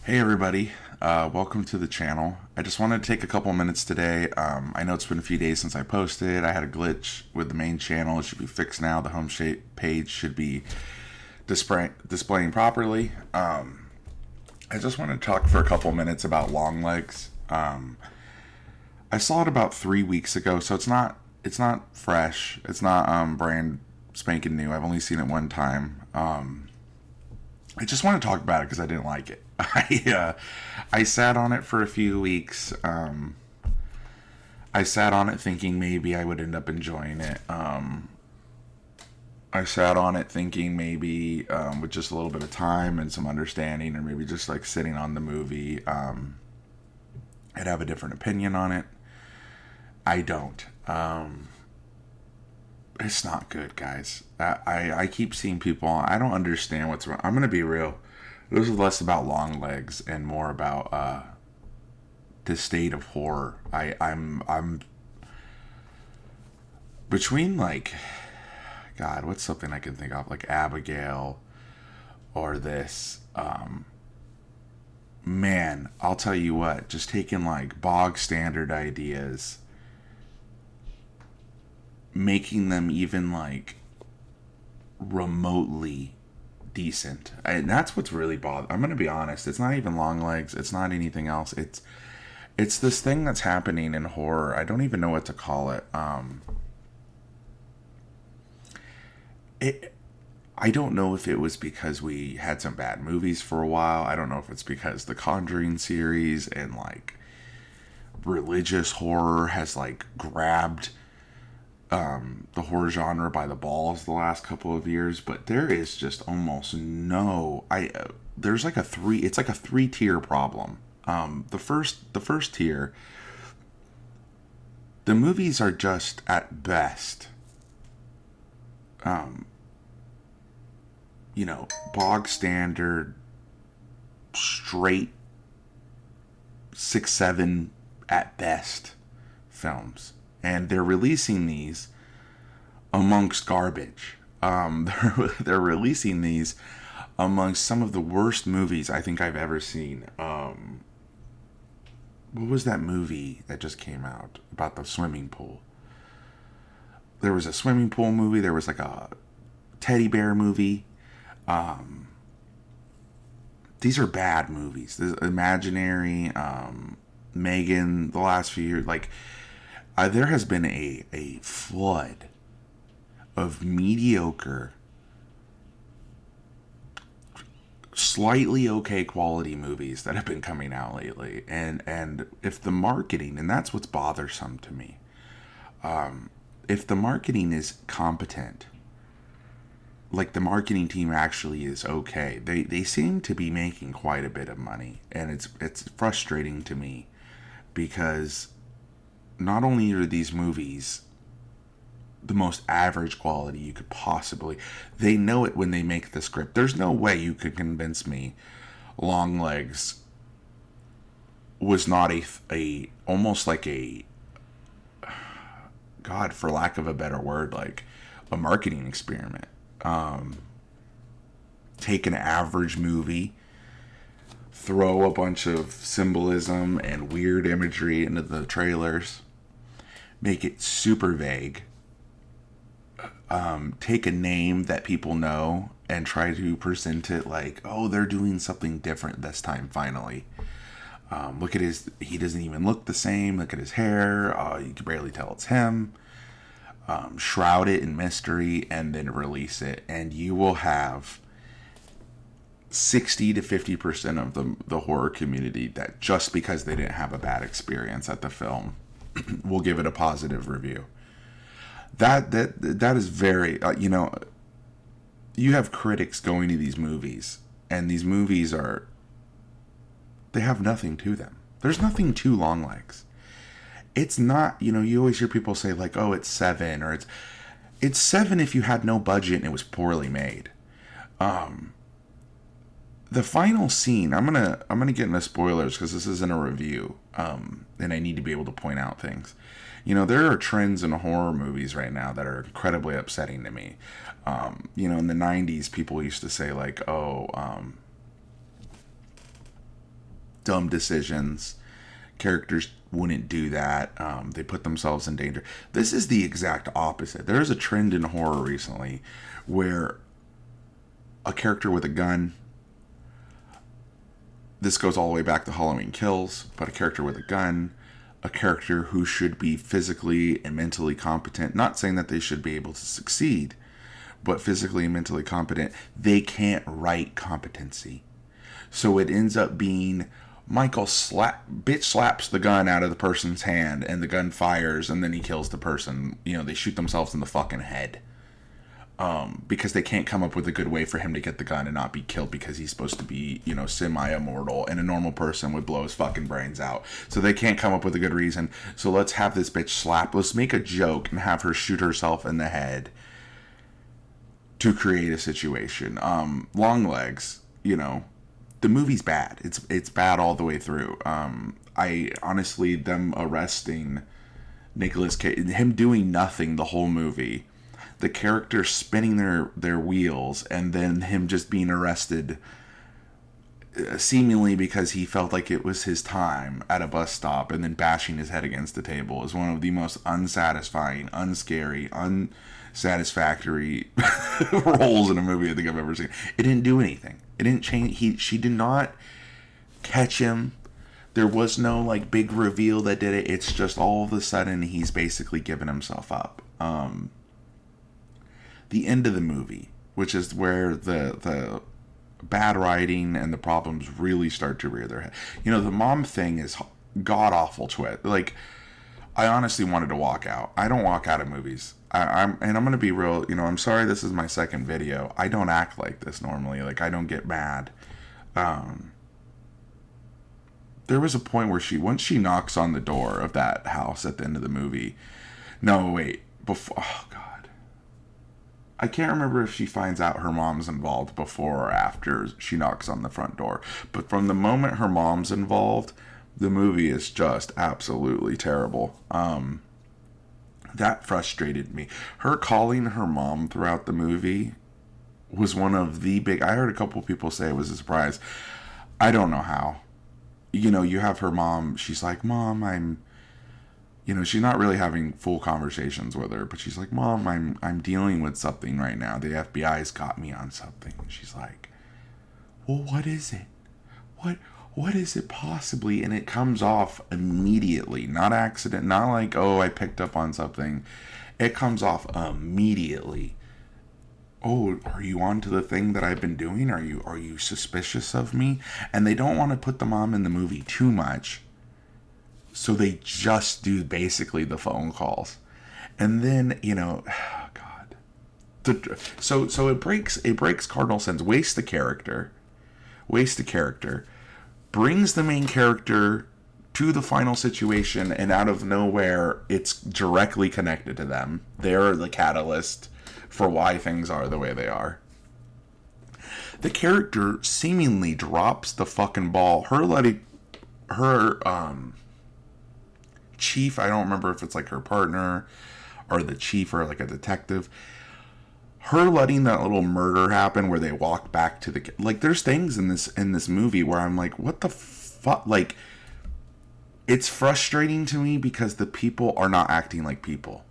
Hey everybody, welcome to the channel. I just wanted to take a couple minutes today. I know it's been a few days since I posted. I had a glitch with the main channel. It should be fixed now. The home page should be displaying properly. I just wanted to talk for a couple minutes about Longlegs. I saw it about 3 weeks ago, so it's not fresh. It's not brand spanking new. I've only seen it one time. I just want to talk about it because I didn't like it. I sat on it for a few weeks. I sat on it thinking maybe I would end up enjoying it. I sat on it thinking maybe with just a little bit of time and some understanding, or maybe just like sitting on the movie, I'd have a different opinion on it. I don't. It's not good, guys. I keep seeing people. I don't understand what's wrong. I'm gonna be real. This is less about Longlegs and more about the state of horror. I'm between like, God, what's something I can think of like Abigail or this. Man, I'll tell you what. Just taking like bog standard ideas, making them even like remotely decent. And that's what's really bothered. I'm gonna be honest. It's not even Longlegs. It's not anything else. It's this thing that's happening in horror. I don't even know what to call it. It. I don't know if it was because we had some bad movies for a while. I don't know if it's because the Conjuring series and like religious horror has like grabbed the horror genre by the balls the last couple of years, but there is just almost no. There's like a three. It's like a three-tier problem. The first tier, the movies are just at best, bog standard, straight 6-7 at best films, and they're releasing these amongst garbage. They're releasing these amongst some of the worst movies I think I've ever seen. What was that movie that just came out about the swimming pool? There was a swimming pool movie. There was like a teddy bear movie. These are bad movies. This Imaginary, Megan, the last few years, like there has been a flood of mediocre, slightly okay quality movies that have been coming out lately. And if the marketing, and that's what's bothersome to me, if the marketing is competent, like the marketing team actually is okay, they seem to be making quite a bit of money, and it's frustrating to me because not only are these movies the most average quality you could possibly, they know it when they make the script. There's no way you could convince me Longlegs was not a almost like a, God, for lack of a better word, like a marketing experiment. Take an average movie, throw a bunch of symbolism and weird imagery into the trailers, make it super vague, take a name that people know and try to present it like, oh, they're doing something different this time finally. Look at he doesn't even look the same. Look at his hair. You can barely tell it's him. Shroud it in mystery and then release it, and you will have 60 to 50% of the horror community that just because they didn't have a bad experience at the film will give it a positive review. That is very, you have critics going to these movies, and these movies they have nothing to them. There's nothing to Longlegs. It's not, you always hear people say like, oh, it's 7, or it's 7 if you had no budget and it was poorly made. The final scene, I'm gonna get into spoilers because this isn't a review, and I need to be able to point out things. There are trends in horror movies right now that are incredibly upsetting to me. In the 90s, people used to say like, oh, dumb decisions. Characters wouldn't do that. They put themselves in danger. This is the exact opposite. There is a trend in horror recently where a character with a gun, this goes all the way back to Halloween Kills, but a character with a gun, a character who should be physically and mentally competent, not saying that they should be able to succeed, but physically and mentally competent, they can't write competency. So it ends up being Michael slaps the gun out of the person's hand, and the gun fires, and then he kills the person. You know, they shoot themselves in the fucking head. Because they can't come up with a good way for him to get the gun and not be killed, because he's supposed to be, you know, semi-immortal, and a normal person would blow his fucking brains out. So they can't come up with a good reason. So let's have this bitch slap. Let's make a joke and have her shoot herself in the head to create a situation. Longlegs, you know, the movie's bad. It's bad all the way through. I honestly, them arresting Nicolas Cage, him doing nothing the whole movie, the characters spinning their wheels, and then him just being arrested seemingly because he felt like it was his time at a bus stop, and then bashing his head against the table is one of the most unsatisfying, unscary, unsatisfactory roles in a movie I think I've ever seen. It didn't do anything. It didn't change. She did not catch him. There was no like big reveal that did it. It's just all of a sudden he's basically given himself up. The end of the movie, which is where the bad writing and the problems really start to rear their head. You know, the mom thing is god awful twist. Like, I honestly wanted to walk out. I don't walk out of movies. I'm gonna be real. You know, I'm sorry. This is my second video. I don't act like this normally. Like, I don't get mad. There was a point where once she knocks on the door of that house at the end of the movie. No, wait. Before. Oh God. I can't remember if she finds out her mom's involved before or after she knocks on the front door. But from the moment her mom's involved, the movie is just absolutely terrible. That frustrated me. Her calling her mom throughout the movie was one of the big... I heard a couple people say it was a surprise. I don't know how. You know, you have her mom, she's like, Mom, you know, she's not really having full conversations with her, but she's like, Mom, I'm dealing with something right now. The FBI's got me on something. And she's like, well, what is it? What is it possibly? And it comes off immediately, not accident, not like, oh, I picked up on something. It comes off immediately. Oh, are you on to the thing that I've been doing? Are you suspicious of me? And they don't want to put the mom in the movie too much. So they just do basically the phone calls. And then, you know, oh God. So it breaks cardinal sense, wastes the character, brings the main character to the final situation, and out of nowhere, it's directly connected to them. They're the catalyst for why things are the way they are. The character seemingly drops the fucking ball. Her chief, I don't remember if it's like her partner or the chief or like a detective, her letting that little murder happen where they walk back to the, like, there's things in this movie where I'm like, what the fuck? Like, it's frustrating to me because the people are not acting like people.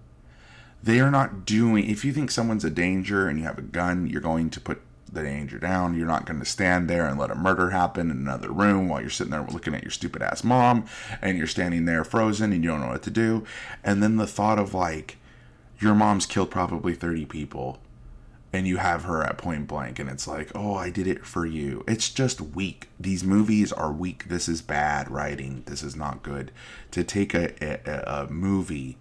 They are not doing... If you think someone's a danger and you have a gun, you're going to put the danger down. You're not going to stand there and let a murder happen in another room while you're sitting there looking at your stupid ass mom, and you're standing there frozen and you don't know what to do. And then the thought of, like, your mom's killed probably 30 people and you have her at point blank, and it's like, oh, I did it for you. It's just weak. These movies are weak. This is bad writing. This is not good. To take a movie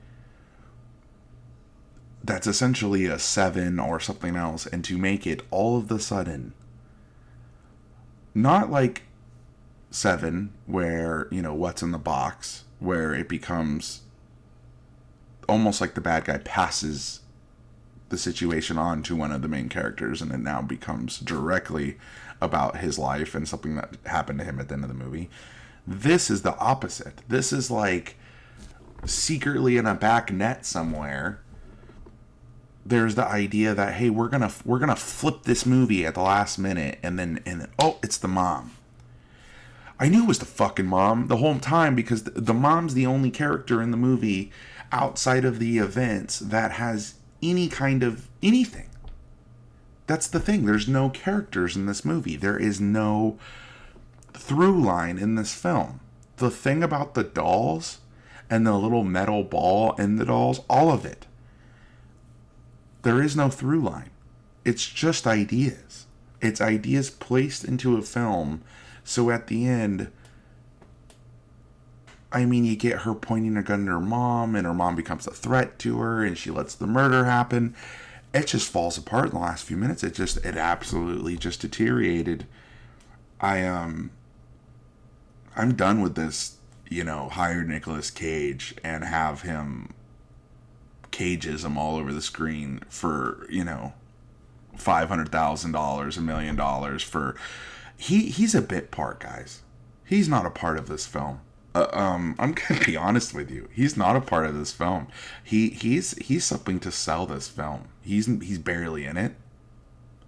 that's essentially a 7 or something else, and to make it all of the sudden not like 7 where, you know, what's in the box, where it becomes almost like the bad guy passes the situation on to one of the main characters, and it now becomes directly about his life and something that happened to him at the end of the movie. This is the opposite. This is like secretly in a back net somewhere, there's the idea that, hey, we're gonna flip this movie at the last minute, and then oh, it's the mom. I knew it was the fucking mom the whole time, because the mom's the only character in the movie outside of the events that has any kind of anything. That's the thing. There's no characters in this movie. There is no through line in this film. The thing about the dolls and the little metal ball in the dolls, all of it, there is no through line. It's just ideas. It's ideas placed into a film. So at the end, I mean, you get her pointing a gun at her mom, and her mom becomes a threat to her, and she lets the murder happen. It just falls apart in the last few minutes. It absolutely just deteriorated. I'm done with this, hire Nicolas Cage and have him cageism all over the screen for, $500,000, $1 million for... He's a bit part, guys. He's not a part of this film. I'm gonna be honest with you. He's not a part of this film. He's something to sell this film. He's barely in it.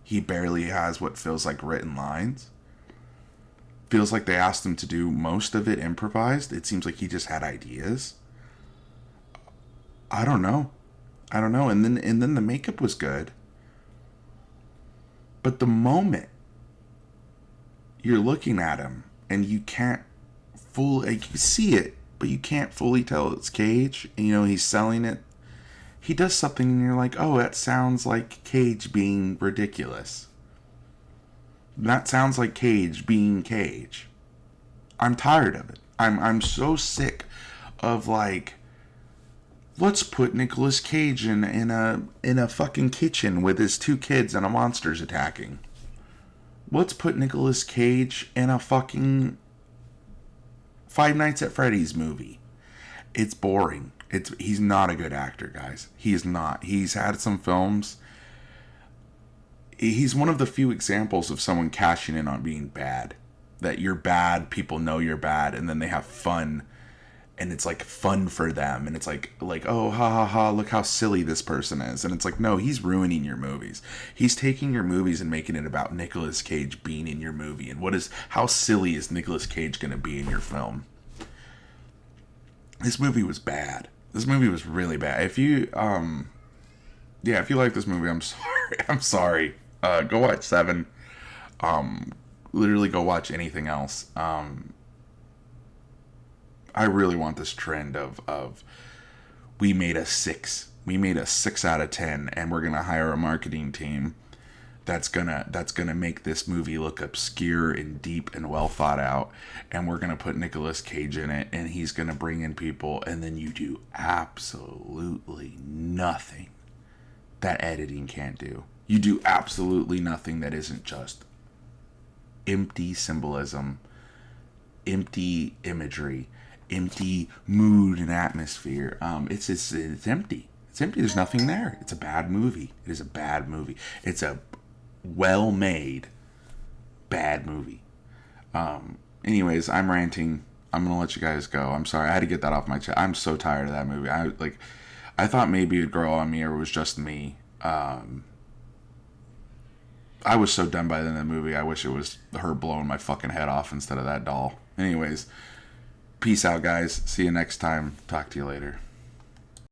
He barely has what feels like written lines. Feels like they asked him to do most of it improvised. It seems like he just had ideas. I don't know. And then the makeup was good. But the moment you're looking at him and you can't fully, like, you see it, but you can't fully tell it's Cage. And, he's selling it. He does something and you're like, oh, that sounds like Cage being ridiculous. That sounds like Cage being Cage. I'm tired of it. I'm so sick of, like, let's put Nicolas Cage in a fucking kitchen with his 2 kids and a monster's attacking. Let's put Nicolas Cage in a fucking Five Nights at Freddy's movie. It's boring. He's not a good actor, guys. He is not. He's had some films. He's one of the few examples of someone cashing in on being bad. That you're bad, people know you're bad, and then they have fun. And it's like fun for them. And it's like, oh, ha ha ha, look how silly this person is. And it's like, no, he's ruining your movies. He's taking your movies and making it about Nicolas Cage being in your movie. And how silly is Nicolas Cage going to be in your film? This movie was bad. This movie was really bad. If you like this movie, I'm sorry. I'm sorry. Go watch Seven. Literally go watch anything else. I really want this trend of we made a 6 out of 10, and we're gonna hire a marketing team that's gonna make this movie look obscure and deep and well thought out, and we're gonna put Nicolas Cage in it, and he's gonna bring in people, and then you do absolutely nothing that editing can't do. You do absolutely nothing that isn't just empty symbolism, empty imagery, empty mood and atmosphere. It's empty. It's empty. There's nothing there. It's a bad movie. It is a bad movie. It's a well-made bad movie. Anyways, I'm ranting. I'm gonna let you guys go. I'm sorry. I had to get that off my chest. I'm so tired of that movie. I thought maybe it'd grow on me, or it was just me. I was so done by the end of the movie. I wish it was her blowing my fucking head off instead of that doll. Anyways, peace out, guys. See you next time. Talk to you later.